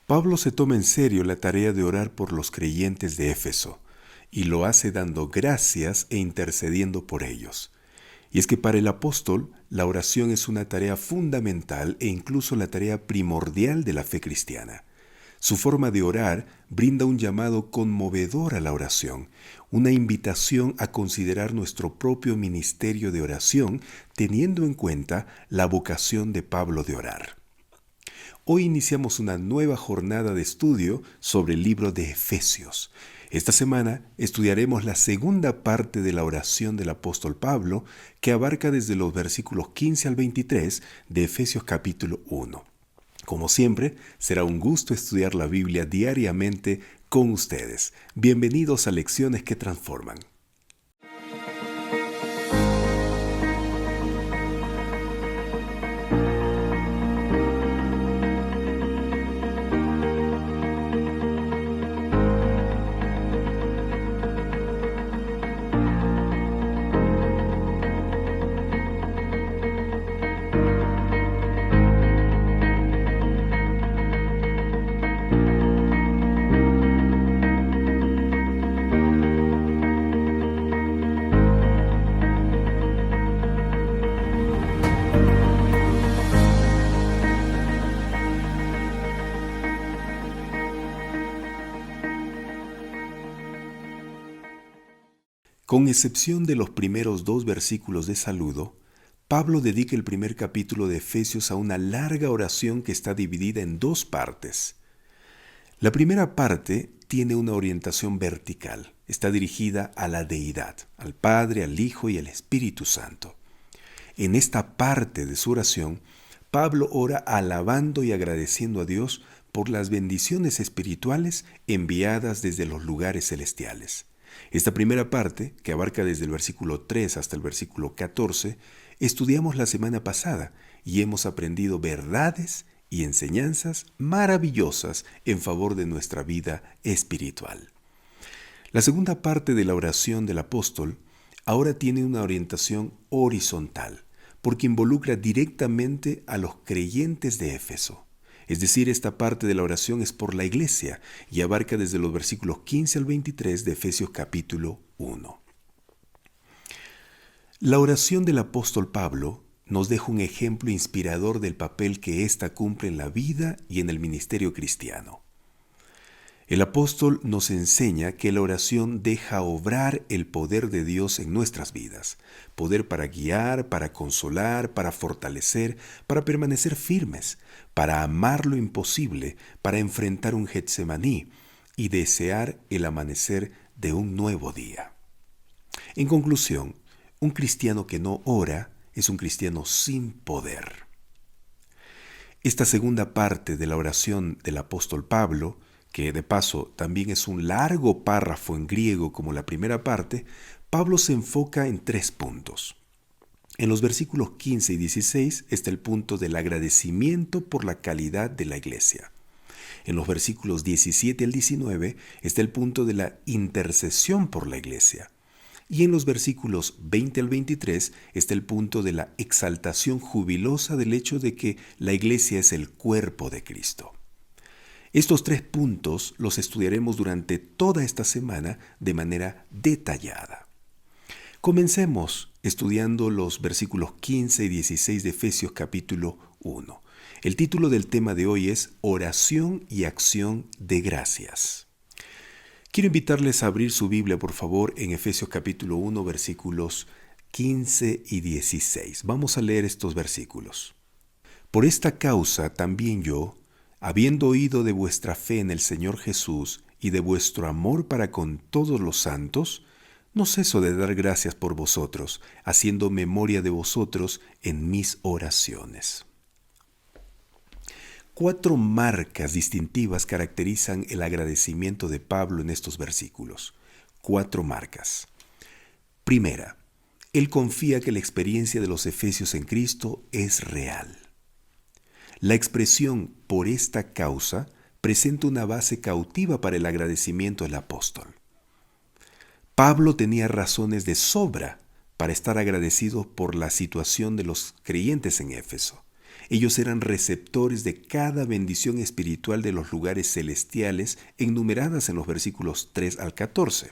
Pablo se toma en serio la tarea de orar por los creyentes de Éfeso, y lo hace dando gracias e intercediendo por ellos. Y es que para el apóstol, la oración es una tarea fundamental e incluso la tarea primordial de la fe cristiana. Su forma de orar brinda un llamado conmovedor a la oración, una invitación a considerar nuestro propio ministerio de oración teniendo en cuenta la vocación de Pablo de orar. Hoy iniciamos una nueva jornada de estudio sobre el libro de Efesios. Esta semana estudiaremos la segunda parte de la oración del apóstol Pablo, que abarca desde los versículos 15 al 23 de Efesios capítulo 1. Como siempre, será un gusto estudiar la Biblia diariamente con ustedes. Bienvenidos a Lecciones que Transforman. Con excepción de los primeros dos versículos de saludo, Pablo dedica el primer capítulo de Efesios a una larga oración que está dividida en dos partes. La primera parte tiene una orientación vertical, está dirigida a la deidad, al Padre, al Hijo y al Espíritu Santo. En esta parte de su oración, Pablo ora alabando y agradeciendo a Dios por las bendiciones espirituales enviadas desde los lugares celestiales. Esta primera parte, que abarca desde el versículo 3 hasta el versículo 14, estudiamos la semana pasada y hemos aprendido verdades y enseñanzas maravillosas en favor de nuestra vida espiritual. La segunda parte de la oración del apóstol ahora tiene una orientación horizontal, porque involucra directamente a los creyentes de Éfeso. Es decir, esta parte de la oración es por la iglesia y abarca desde los versículos 15 al 23 de Efesios capítulo 1. La oración del apóstol Pablo nos deja un ejemplo inspirador del papel que ésta cumple en la vida y en el ministerio cristiano. El apóstol nos enseña que la oración deja obrar el poder de Dios en nuestras vidas, poder para guiar, para consolar, para fortalecer, para permanecer firmes, para amar lo imposible, para enfrentar un Getsemaní y desear el amanecer de un nuevo día. En conclusión, un cristiano que no ora es un cristiano sin poder. Esta segunda parte de la oración del apóstol Pablo, que de paso también es un largo párrafo en griego como la primera parte, Pablo se enfoca en 3 puntos. En los versículos 15 y 16 está el punto del agradecimiento por la calidad de la iglesia. En los versículos 17 al 19 está el punto de la intercesión por la iglesia. Y en los versículos 20 al 23 está el punto de la exaltación jubilosa del hecho de que la iglesia es el cuerpo de Cristo. Estos 3 puntos los estudiaremos durante toda esta semana de manera detallada. Comencemos estudiando los versículos 15 y 16 de Efesios capítulo 1. El título del tema de hoy es Oración y acción de gracias. Quiero invitarles a abrir su Biblia, por favor, en Efesios capítulo 1, versículos 15 y 16. Vamos a leer estos versículos. Por esta causa también yo, habiendo oído de vuestra fe en el Señor Jesús y de vuestro amor para con todos los santos, no ceso de dar gracias por vosotros, haciendo memoria de vosotros en mis oraciones. 4 marcas distintivas caracterizan el agradecimiento de Pablo en estos versículos. 4 marcas. Primera, él confía que la experiencia de los efesios en Cristo es real. La expresión por esta causa presenta una base cautiva para el agradecimiento del apóstol. Pablo tenía razones de sobra para estar agradecido por la situación de los creyentes en Éfeso. Ellos eran receptores de cada bendición espiritual de los lugares celestiales enumeradas en los versículos 3 al 14.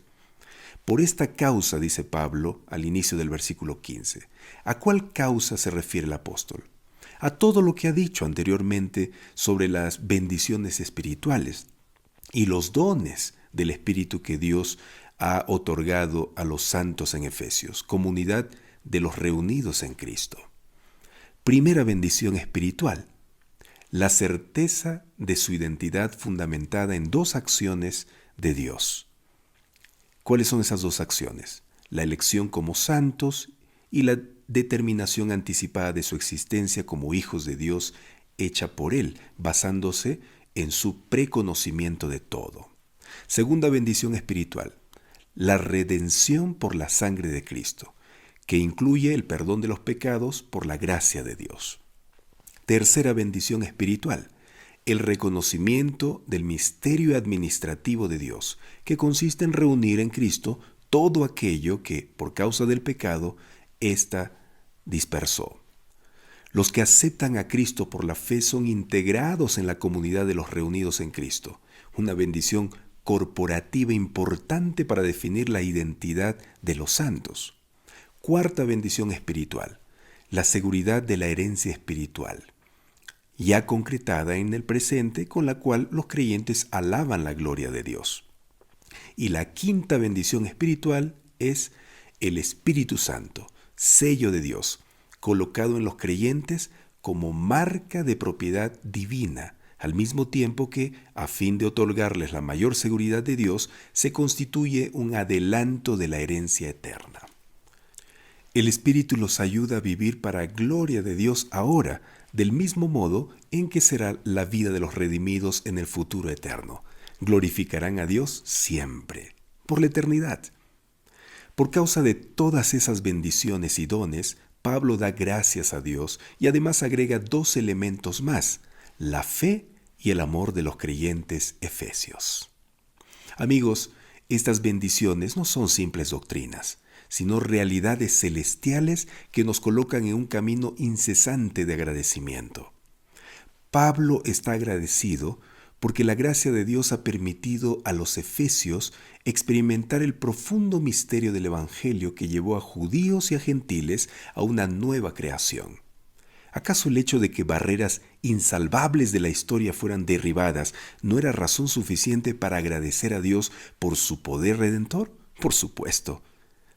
Por esta causa, dice Pablo al inicio del versículo 15. ¿A cuál causa se refiere el apóstol? A todo lo que ha dicho anteriormente sobre las bendiciones espirituales y los dones del Espíritu que Dios ha otorgado a los santos en Efesios, comunidad de los reunidos en Cristo. Primera bendición espiritual, la certeza de su identidad fundamentada en dos acciones de Dios. ¿Cuáles son esas dos acciones? La elección como santos y la determinación anticipada de su existencia como hijos de Dios hecha por Él, basándose en su preconocimiento de todo. Segunda bendición espiritual, la redención por la sangre de Cristo, que incluye el perdón de los pecados por la gracia de Dios. Tercera bendición espiritual, el reconocimiento del misterio administrativo de Dios, que consiste en reunir en Cristo todo aquello que, por causa del pecado, ésta dispersó. Los que aceptan a Cristo por la fe son integrados en la comunidad de los reunidos en Cristo, una bendición corporativa importante para definir la identidad de los santos. Cuarta bendición espiritual, la seguridad de la herencia espiritual, ya concretada en el presente, con la cual los creyentes alaban la gloria de Dios. Y la quinta bendición espiritual es el Espíritu Santo, sello de Dios, colocado en los creyentes como marca de propiedad divina, al mismo tiempo que, a fin de otorgarles la mayor seguridad de Dios, se constituye un adelanto de la herencia eterna. El Espíritu los ayuda a vivir para gloria de Dios ahora, del mismo modo en que será la vida de los redimidos en el futuro eterno. Glorificarán a Dios siempre, por la eternidad. Por causa de todas esas bendiciones y dones, Pablo da gracias a Dios y además agrega dos elementos más, la fe y el amor de los creyentes efesios. Amigos, estas bendiciones no son simples doctrinas, sino realidades celestiales que nos colocan en un camino incesante de agradecimiento. Pablo está agradecido porque la gracia de Dios ha permitido a los efesios experimentar el profundo misterio del Evangelio que llevó a judíos y a gentiles a una nueva creación. ¿Acaso el hecho de que barreras insalvables de la historia fueran derribadas no era razón suficiente para agradecer a Dios por su poder redentor? Por supuesto.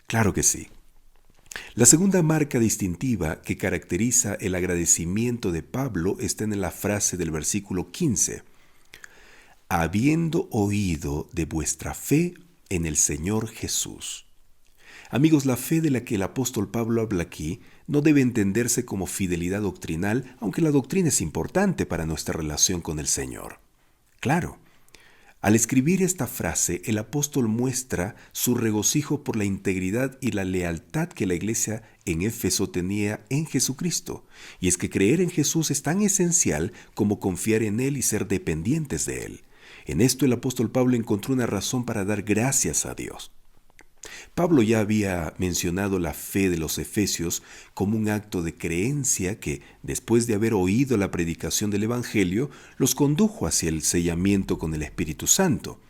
Claro que sí. La segunda marca distintiva que caracteriza el agradecimiento de Pablo está en la frase del versículo 15. Habiendo oído de vuestra fe en el Señor Jesús. Amigos, la fe de la que el apóstol Pablo habla aquí no debe entenderse como fidelidad doctrinal, aunque la doctrina es importante para nuestra relación con el Señor. Claro. Al escribir esta frase, el apóstol muestra su regocijo por la integridad y la lealtad que la iglesia en Éfeso tenía en Jesucristo. Y es que creer en Jesús es tan esencial como confiar en Él y ser dependientes de Él. En esto el apóstol Pablo encontró una razón para dar gracias a Dios. Pablo ya había mencionado la fe de los efesios como un acto de creencia que, después de haber oído la predicación del Evangelio, los condujo hacia el sellamiento con el Espíritu Santo.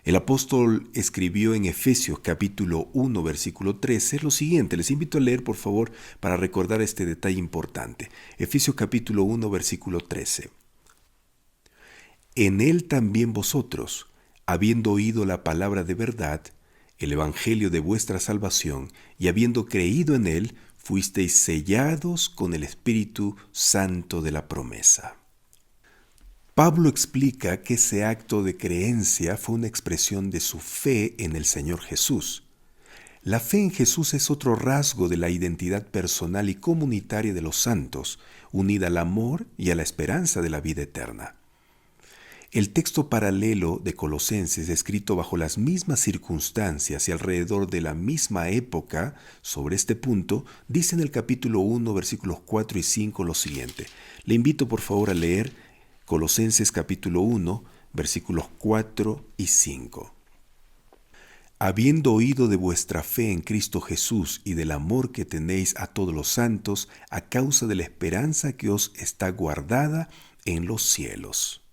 El apóstol escribió en Efesios capítulo 1, versículo 13 lo siguiente. Les invito a leer, por favor, para recordar este detalle importante. Efesios capítulo 1, versículo 13. En él también vosotros, habiendo oído la palabra de verdad, el evangelio de vuestra salvación, y habiendo creído en él, fuisteis sellados con el Espíritu Santo de la promesa. Pablo explica que ese acto de creencia fue una expresión de su fe en el Señor Jesús. La fe en Jesús es otro rasgo de la identidad personal y comunitaria de los santos, unida al amor y a la esperanza de la vida eterna. El texto paralelo de Colosenses, escrito bajo las mismas circunstancias y alrededor de la misma época sobre este punto, dice en el capítulo 1, versículos 4 y 5 lo siguiente. Le invito por favor a leer Colosenses capítulo 1, versículos 4 y 5. habiendo oído de vuestra fe en Cristo Jesús y del amor que tenéis a todos los santos, a causa de la esperanza que os está guardada en los cielos.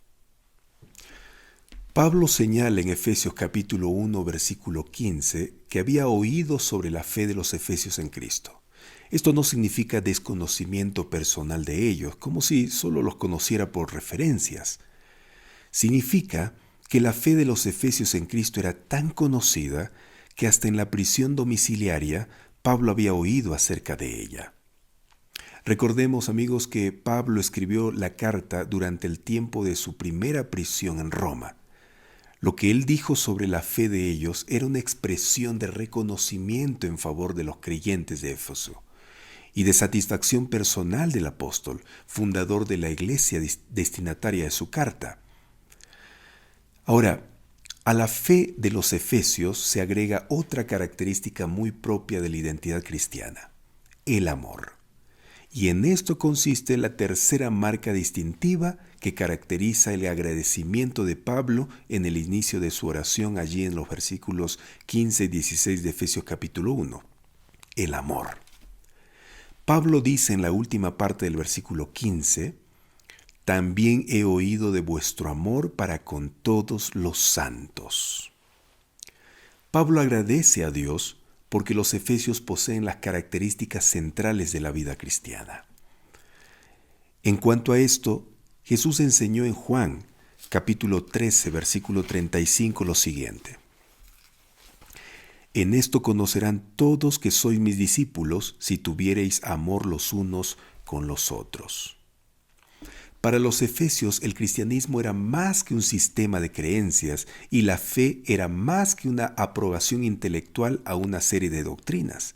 Pablo señala en Efesios capítulo 1, versículo 15, que había oído sobre la fe de los efesios en Cristo. Esto no significa desconocimiento personal de ellos, como si solo los conociera por referencias. Significa que la fe de los efesios en Cristo era tan conocida que hasta en la prisión domiciliaria Pablo había oído acerca de ella. Recordemos, amigos, que Pablo escribió la carta durante el tiempo de su primera prisión en Roma. Lo que él dijo sobre la fe de ellos era una expresión de reconocimiento en favor de los creyentes de Éfeso y de satisfacción personal del apóstol, fundador de la iglesia destinataria de su carta. Ahora, a la fe de los efesios se agrega otra característica muy propia de la identidad cristiana: el amor. Y en esto consiste la tercera marca distintiva que caracteriza el agradecimiento de Pablo en el inicio de su oración allí en los versículos 15 y 16 de Efesios capítulo 1. El amor. Pablo dice en la última parte del versículo 15: también he oído de vuestro amor para con todos los santos. Pablo agradece a Dios porque los efesios poseen las características centrales de la vida cristiana. En cuanto a esto, Jesús enseñó en Juan, capítulo 13, versículo 35, lo siguiente: en esto conocerán todos que sois mis discípulos, si tuviereis amor los unos con los otros. Para los efesios, el cristianismo era más que un sistema de creencias y la fe era más que una aprobación intelectual a una serie de doctrinas.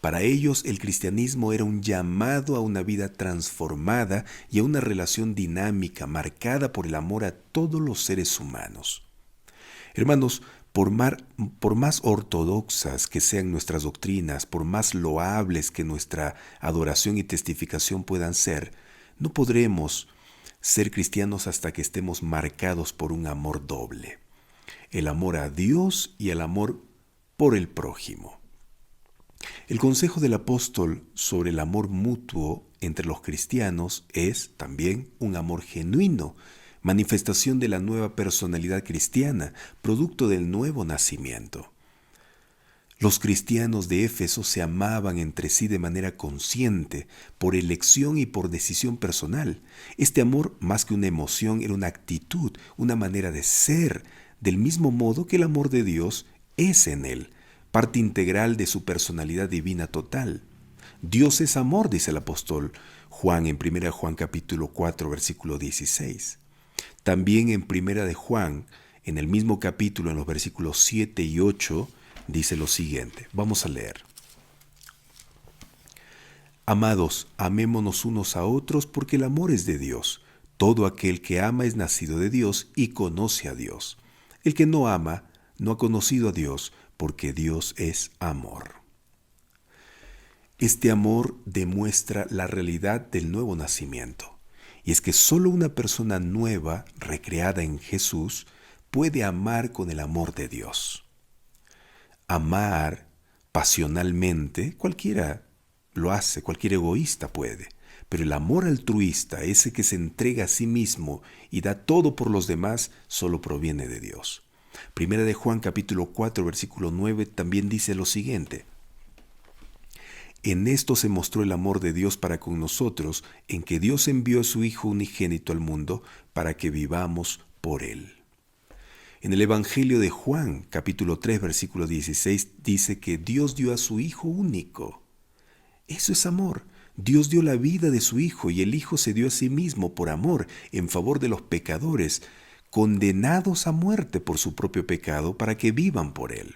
Para ellos, el cristianismo era un llamado a una vida transformada y a una relación dinámica marcada por el amor a todos los seres humanos. Hermanos, por más ortodoxas que sean nuestras doctrinas, por más loables que nuestra adoración y testificación puedan ser, no podremos ser cristianos hasta que estemos marcados por un amor doble: el amor a Dios y el amor por el prójimo. El consejo del apóstol sobre el amor mutuo entre los cristianos es también un amor genuino, manifestación de la nueva personalidad cristiana, producto del nuevo nacimiento. Los cristianos de Éfeso se amaban entre sí de manera consciente, por elección y por decisión personal. Este amor, más que una emoción, era una actitud, una manera de ser, del mismo modo que el amor de Dios es en él, parte integral de su personalidad divina total. Dios es amor, dice el apóstol Juan en 1 Juan capítulo 4, versículo 16. También en 1 de Juan, en el mismo capítulo, en los versículos 7 y 8, dice lo siguiente. Vamos a leer. Amados, amémonos unos a otros porque el amor es de Dios. Todo aquel que ama es nacido de Dios y conoce a Dios. El que no ama no ha conocido a Dios, porque Dios es amor. Este amor demuestra la realidad del nuevo nacimiento. Y es que solo una persona nueva, recreada en Jesús, puede amar con el amor de Dios. Amar pasionalmente, cualquiera lo hace, cualquier egoísta puede. Pero el amor altruista, ese que se entrega a sí mismo y da todo por los demás, solo proviene de Dios. Primera de Juan capítulo 4, versículo 9 también dice lo siguiente: en esto se mostró el amor de Dios para con nosotros, en que Dios envió a su Hijo unigénito al mundo para que vivamos por Él. En el Evangelio de Juan, capítulo 3, versículo 16, dice que Dios dio a su Hijo único. Eso es amor. Dios dio la vida de su Hijo y el Hijo se dio a sí mismo por amor, en favor de los pecadores, condenados a muerte por su propio pecado, para que vivan por Él.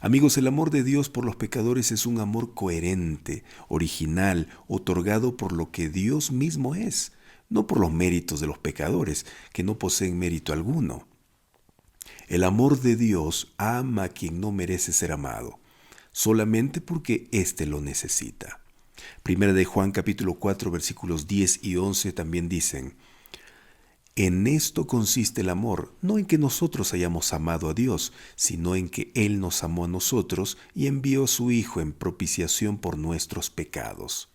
Amigos, el amor de Dios por los pecadores es un amor coherente, original, otorgado por lo que Dios mismo es, no por los méritos de los pecadores, que no poseen mérito alguno. El amor de Dios ama a quien no merece ser amado, solamente porque éste lo necesita. Primera de Juan capítulo 4 versículos 10 y 11 también dicen: En esto consiste el amor, no en que nosotros hayamos amado a Dios, sino en que Él nos amó a nosotros y envió a su Hijo en propiciación por nuestros pecados.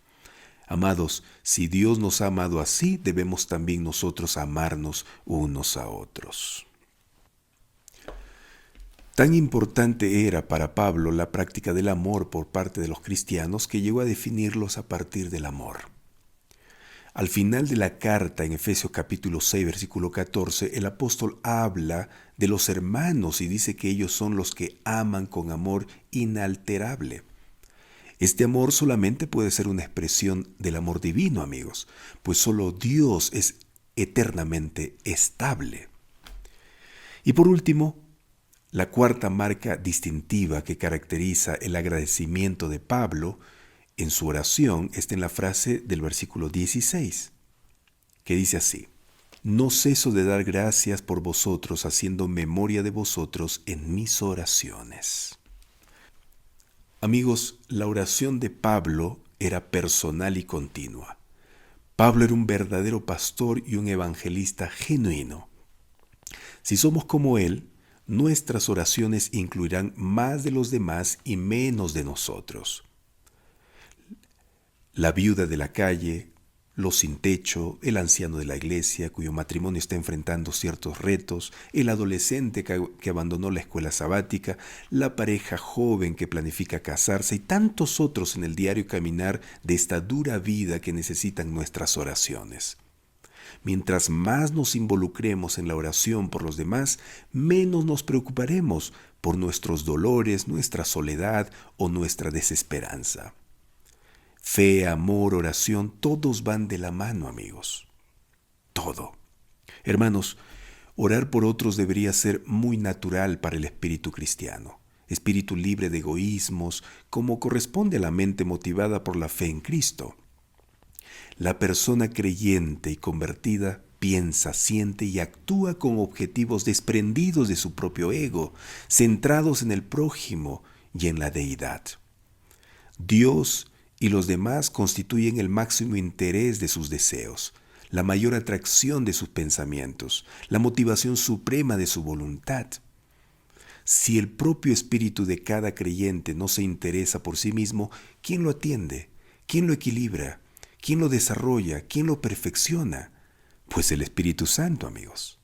Amados, si Dios nos ha amado así, debemos también nosotros amarnos unos a otros. Tan importante era para Pablo la práctica del amor por parte de los cristianos que llegó a definirlos a partir del amor. Al final de la carta, en Efesios capítulo 6, versículo 14, el apóstol habla de los hermanos y dice que ellos son los que aman con amor inalterable. Este amor solamente puede ser una expresión del amor divino, amigos, pues solo Dios es eternamente estable. Y por último, la cuarta marca distintiva que caracteriza el agradecimiento de Pablo en su oración está en la frase del versículo 16, que dice así: no ceso de dar gracias por vosotros, haciendo memoria de vosotros en mis oraciones. Amigos, la oración de Pablo era personal y continua. Pablo era un verdadero pastor y un evangelista genuino. Si somos como él, nuestras oraciones incluirán más de los demás y menos de nosotros. La viuda de la calle, los sin techo, el anciano de la iglesia cuyo matrimonio está enfrentando ciertos retos, el adolescente que abandonó la escuela sabática, la pareja joven que planifica casarse y tantos otros en el diario caminar de esta dura vida que necesitan nuestras oraciones. Mientras más nos involucremos en la oración por los demás, menos nos preocuparemos por nuestros dolores, nuestra soledad o nuestra desesperanza. Fe, amor, oración, todos van de la mano, amigos. Todo. Hermanos, orar por otros debería ser muy natural para el espíritu cristiano, espíritu libre de egoísmos, como corresponde a la mente motivada por la fe en Cristo. La persona creyente y convertida piensa, siente y actúa con objetivos desprendidos de su propio ego, centrados en el prójimo y en la deidad. Dios y los demás constituyen el máximo interés de sus deseos, la mayor atracción de sus pensamientos, la motivación suprema de su voluntad. Si el propio espíritu de cada creyente no se interesa por sí mismo, ¿quién lo atiende? ¿Quién lo equilibra? ¿Quién lo desarrolla? ¿Quién lo perfecciona? Pues el Espíritu Santo, amigos.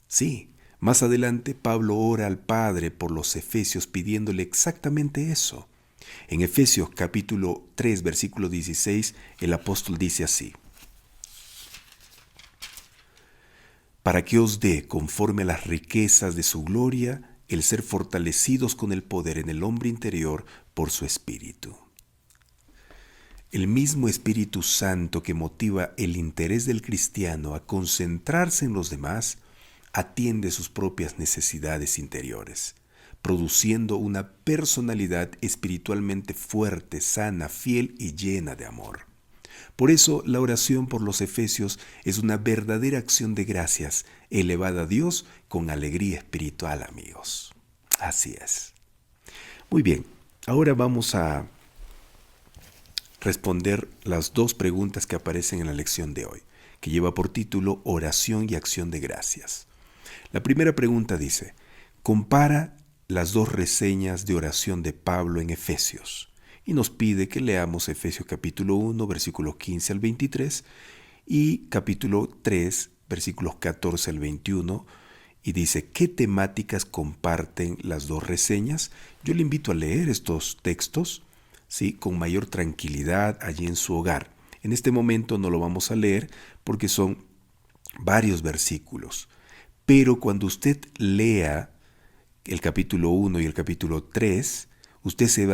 Sí, más adelante Pablo ora al Padre por los efesios pidiéndole exactamente eso. En Efesios capítulo 3, versículo 16, el apóstol dice así: para que os dé, conforme a las riquezas de su gloria, el ser fortalecidos con el poder en el hombre interior por su Espíritu. El mismo Espíritu Santo que motiva el interés del cristiano a concentrarse en los demás, atiende sus propias necesidades interiores, produciendo una personalidad espiritualmente fuerte, sana, fiel y llena de amor. Por eso la oración por los efesios es una verdadera acción de gracias, elevada a Dios con alegría espiritual, amigos. Así es. Muy bien, ahora vamos a responder las dos preguntas que aparecen en la lección de hoy, que lleva por título Oración y Acción de Gracias. La primera pregunta dice: compara las dos reseñas de oración de Pablo en Efesios, y nos pide que leamos Efesios capítulo 1, versículos 15 al 23, y capítulo 3, versículos 14 al 21, y dice: ¿qué temáticas comparten las dos reseñas? Yo le invito a leer estos textos, ¿sí?, con mayor tranquilidad allí en su hogar. En este momento no lo vamos a leer porque son varios versículos, pero cuando usted lea el capítulo 1 y el capítulo 3, usted se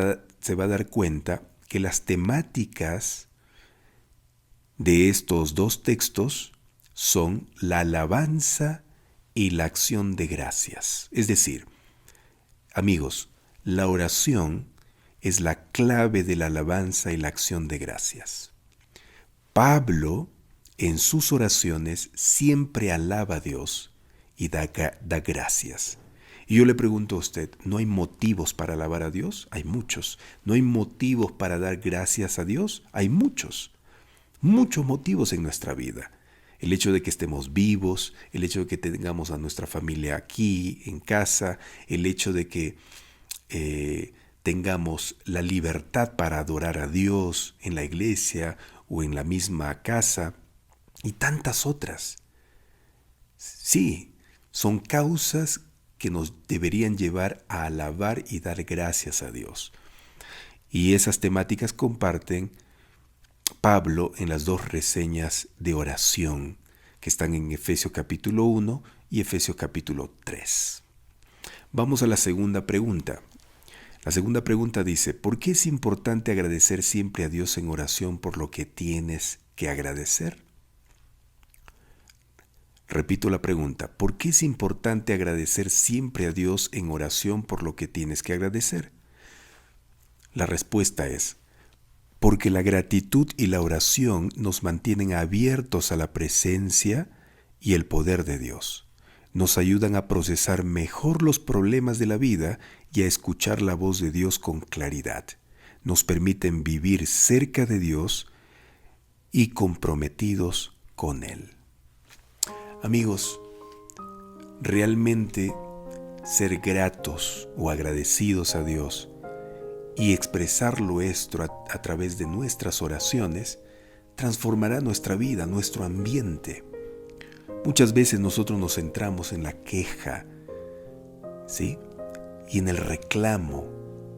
va a dar cuenta que las temáticas de estos dos textos son la alabanza y la acción de gracias. Es decir, amigos, la oración es la clave de la alabanza y la acción de gracias. Pablo, en sus oraciones, siempre alaba a Dios y da gracias. Y yo le pregunto a usted, ¿no hay motivos para alabar a Dios? Hay muchos. ¿No hay motivos para dar gracias a Dios? Hay muchos. Muchos motivos en nuestra vida. El hecho de que estemos vivos, el hecho de que tengamos a nuestra familia aquí, en casa, el hecho de que tengamos la libertad para adorar a Dios en la iglesia o en la misma casa y tantas otras. Sí, son causas que nos deberían llevar a alabar y dar gracias a Dios. Y esas temáticas comparten Pablo en las dos reseñas de oración que están en Efesios capítulo 1 y Efesios capítulo 3. Vamos a la segunda pregunta. La segunda pregunta dice, ¿por qué es importante agradecer siempre a Dios en oración por lo que tienes que agradecer? Repito la pregunta, ¿por qué es importante agradecer siempre a Dios en oración por lo que tienes que agradecer? La respuesta es, porque la gratitud y la oración nos mantienen abiertos a la presencia y el poder de Dios. Nos ayudan a procesar mejor los problemas de la vida y a escuchar la voz de Dios con claridad. Nos permiten vivir cerca de Dios y comprometidos con Él. Amigos, realmente ser gratos o agradecidos a Dios y expresarlo esto a través de nuestras oraciones transformará nuestra vida, nuestro ambiente. Muchas veces nosotros nos centramos en la queja, ¿sí? Y en el reclamo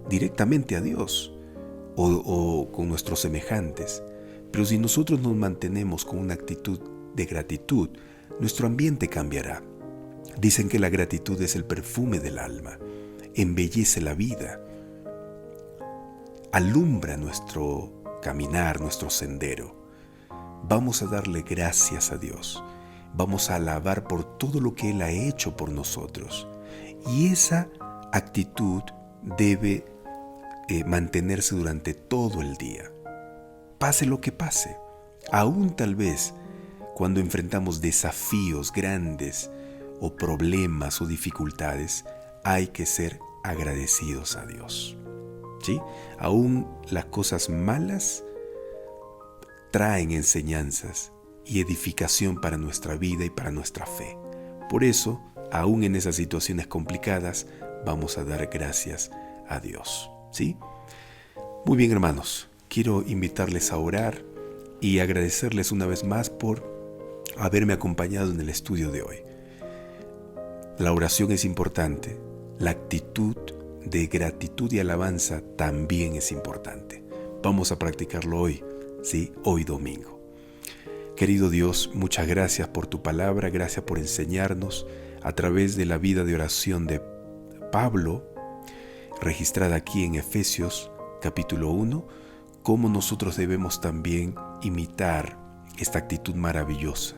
directamente a Dios o con nuestros semejantes. Pero si nosotros nos mantenemos con una actitud de gratitud, nuestro ambiente cambiará. Dicen que la gratitud es el perfume del alma, embellece la vida, alumbra nuestro caminar, nuestro sendero. Vamos a darle gracias a Dios. Vamos a alabar por todo lo que Él ha hecho por nosotros. Y esa actitud debe mantenerse durante todo el día. Pase lo que pase. Aún tal vez cuando enfrentamos desafíos grandes o problemas o dificultades, hay que ser agradecidos a Dios. ¿Sí? Aún las cosas malas traen enseñanzas y edificación para nuestra vida y para nuestra fe. Por eso, aún en esas situaciones complicadas, vamos a dar gracias a Dios. ¿Sí? Muy bien, hermanos. Quiero invitarles a orar y agradecerles una vez más por haberme acompañado en el estudio de hoy. La oración es importante. La actitud de gratitud y alabanza también es importante. Vamos a practicarlo hoy, ¿sí? Hoy domingo. Querido Dios, muchas gracias por tu palabra, gracias por enseñarnos a través de la vida de oración de Pablo, registrada aquí en Efesios capítulo 1, cómo nosotros debemos también imitar esta actitud maravillosa.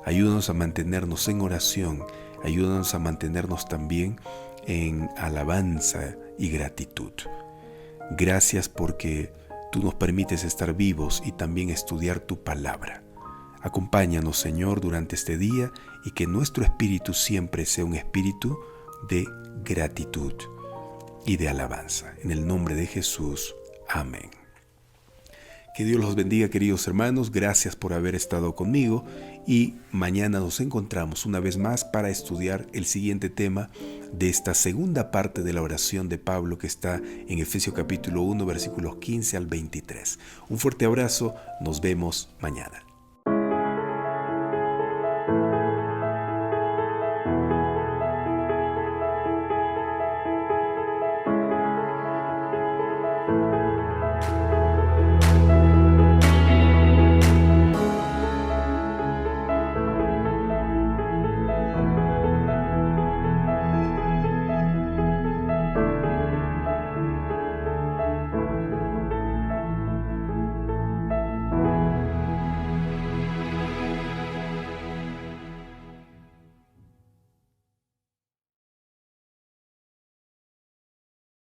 Ayúdanos a mantenernos en oración, ayúdanos a mantenernos también en alabanza y gratitud. Gracias porque tú nos permites estar vivos y también estudiar tu palabra. Acompáñanos, Señor, durante este día y que nuestro espíritu siempre sea un espíritu de gratitud y de alabanza. En el nombre de Jesús. Amén. Que Dios los bendiga, queridos hermanos. Gracias por haber estado conmigo y mañana nos encontramos una vez más para estudiar el siguiente tema de esta segunda parte de la oración de Pablo que está en Efesios capítulo 1, versículos 15 al 23. Un fuerte abrazo. Nos vemos mañana.